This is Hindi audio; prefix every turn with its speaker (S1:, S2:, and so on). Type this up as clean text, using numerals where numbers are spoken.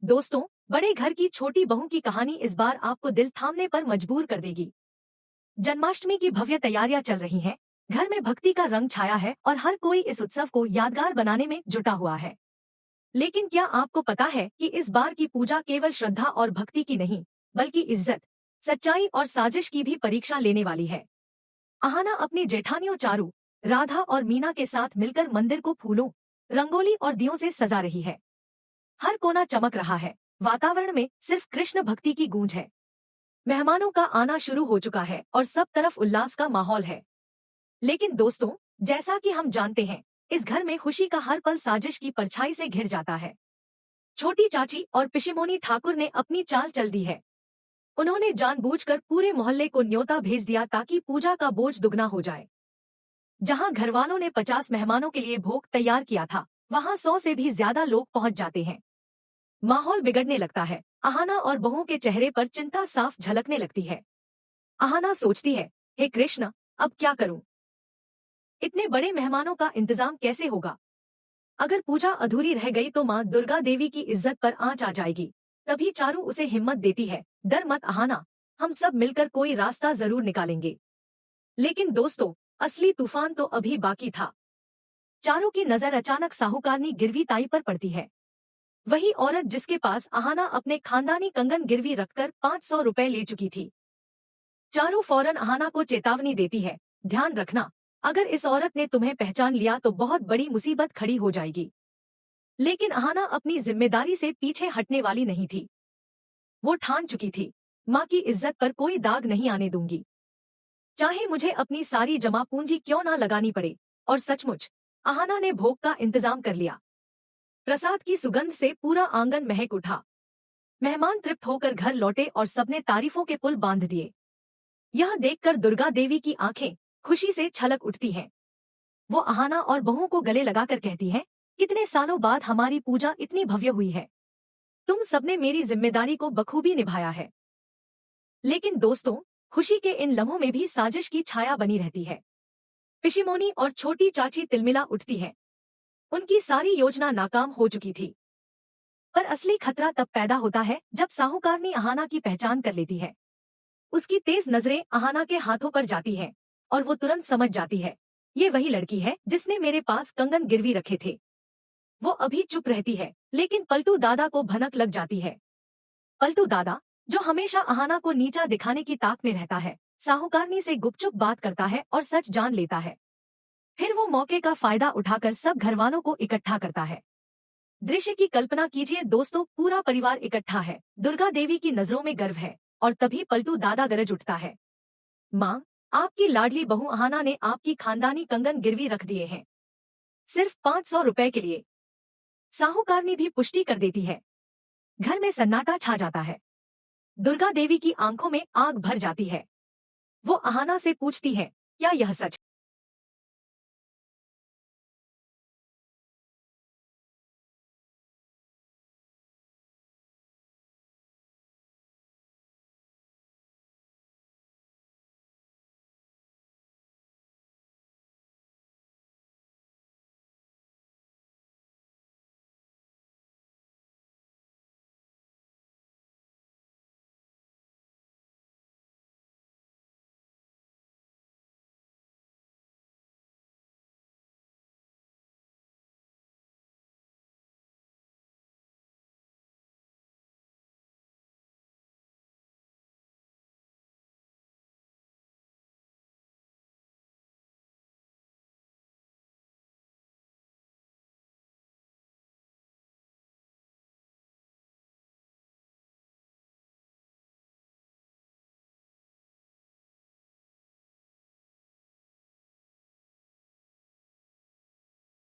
S1: दोस्तों, बड़े घर की छोटी बहू की कहानी इस बार आपको दिल थामने पर मजबूर कर देगी। जन्माष्टमी की भव्य तैयारियां चल रही हैं, घर में भक्ति का रंग छाया है और हर कोई इस उत्सव को यादगार बनाने में जुटा हुआ है। लेकिन क्या आपको पता है कि इस बार की पूजा केवल श्रद्धा और भक्ति की नहीं, बल्कि इज्जत, सच्चाई और साजिश की भी परीक्षा लेने वाली है। अहाना अपनी जेठानियों चारू, राधा और मीना के साथ मिलकर मंदिर को फूलों, रंगोली और दियों से सजा रही है। हर कोना चमक रहा है, वातावरण में सिर्फ कृष्ण भक्ति की गूंज है। मेहमानों का आना शुरू हो चुका है और सब तरफ उल्लास का माहौल है। लेकिन दोस्तों, जैसा कि हम जानते हैं, इस घर में खुशी का हर पल साजिश की परछाई से घिर जाता है। छोटी चाची और पिशिमोनी ठाकुर ने अपनी चाल चल दी है। उन्होंने जानबूझकर पूरे मोहल्ले को न्योता भेज दिया ताकि पूजा का बोझ दुगना हो जाए। जहां घरवालों ने 50 मेहमानों के लिए भोग तैयार किया था, वहां 100 से भी ज्यादा लोग पहुंच जाते हैं। माहौल बिगड़ने लगता है। अहाना और बहू के चेहरे पर चिंता साफ झलकने लगती है। अहाना सोचती है, हे कृष्ण, अब क्या करूं? इतने बड़े मेहमानों का इंतजाम कैसे होगा? अगर पूजा अधूरी रह गई तो माँ दुर्गा देवी की इज्जत पर आंच आ जाएगी। तभी चारू उसे हिम्मत देती है, डर मत अहाना, हम सब मिलकर कोई रास्ता जरूर निकालेंगे। लेकिन दोस्तों, असली तूफान तो अभी बाकी था। चारू की नजर अचानक साहूकारनी गिरवी ताई पर पड़ती है। वही औरत जिसके पास अहाना अपने खानदानी कंगन गिरवी रखकर 500 रुपए ले चुकी थी। चारू फौरन अहाना को चेतावनी देती है, ध्यान रखना, अगर इस औरत ने तुम्हें पहचान लिया तो बहुत बड़ी मुसीबत खड़ी हो जाएगी। लेकिन अहाना अपनी जिम्मेदारी से पीछे हटने वाली नहीं थी। वो ठान चुकी थी, माँ की इज्जत पर कोई दाग नहीं आने दूंगी, चाहे मुझे अपनी सारी जमा पूंजी क्यों ना लगानी पड़े। और सचमुच, अहाना ने भोग का इंतजाम कर लिया। प्रसाद की सुगंध से पूरा आंगन महक उठा। मेहमान तृप्त होकर घर लौटे और सबने तारीफों के पुल बांध दिए। यह देखकर दुर्गा देवी की आंखें खुशी से छलक उठती हैं। वो अहाना और बहू को गले लगाकर कहती हैं, कितने सालों बाद हमारी पूजा इतनी भव्य हुई है। तुम सबने मेरी जिम्मेदारी को बखूबी निभाया है। लेकिन दोस्तों, खुशी के इन लम्हों में भी साजिश की छाया बनी रहती है। पिशिमोनी और छोटी चाची तिलमिला उठती है। उनकी सारी योजना नाकाम हो चुकी थी। पर असली खतरा तब पैदा होता है जब साहूकारनी अहाना की पहचान कर लेती है। उसकी तेज नजरें अहाना के हाथों पर जाती हैं और वो तुरंत समझ जाती है, ये वही लड़की है जिसने मेरे पास कंगन गिरवी रखे थे। वो अभी चुप रहती है, लेकिन पलटू दादा को भनक लग जाती है। पलटू दादा, जो हमेशा अहाना को नीचा दिखाने की ताक में रहता है, साहूकारनी से गुपचुप बात करता है और सच जान लेता है। फिर वो मौके का फायदा उठाकर सब घरवालों को इकट्ठा करता है। दृश्य की कल्पना कीजिए दोस्तों, पूरा परिवार इकट्ठा है, दुर्गा देवी की नजरों में गर्व है। और तभी पलटू दादा गरज उठता है, माँ, आपकी लाडली बहू अहाना ने आपकी खानदानी कंगन गिरवी रख दिए हैं, सिर्फ 500 रुपए के लिए। साहूकारनी भी पुष्टि कर देती है। घर में सन्नाटा छा जाता है। दुर्गा देवी की आंखों में आग भर जाती है। वो अहाना से पूछती है, क्या यह सच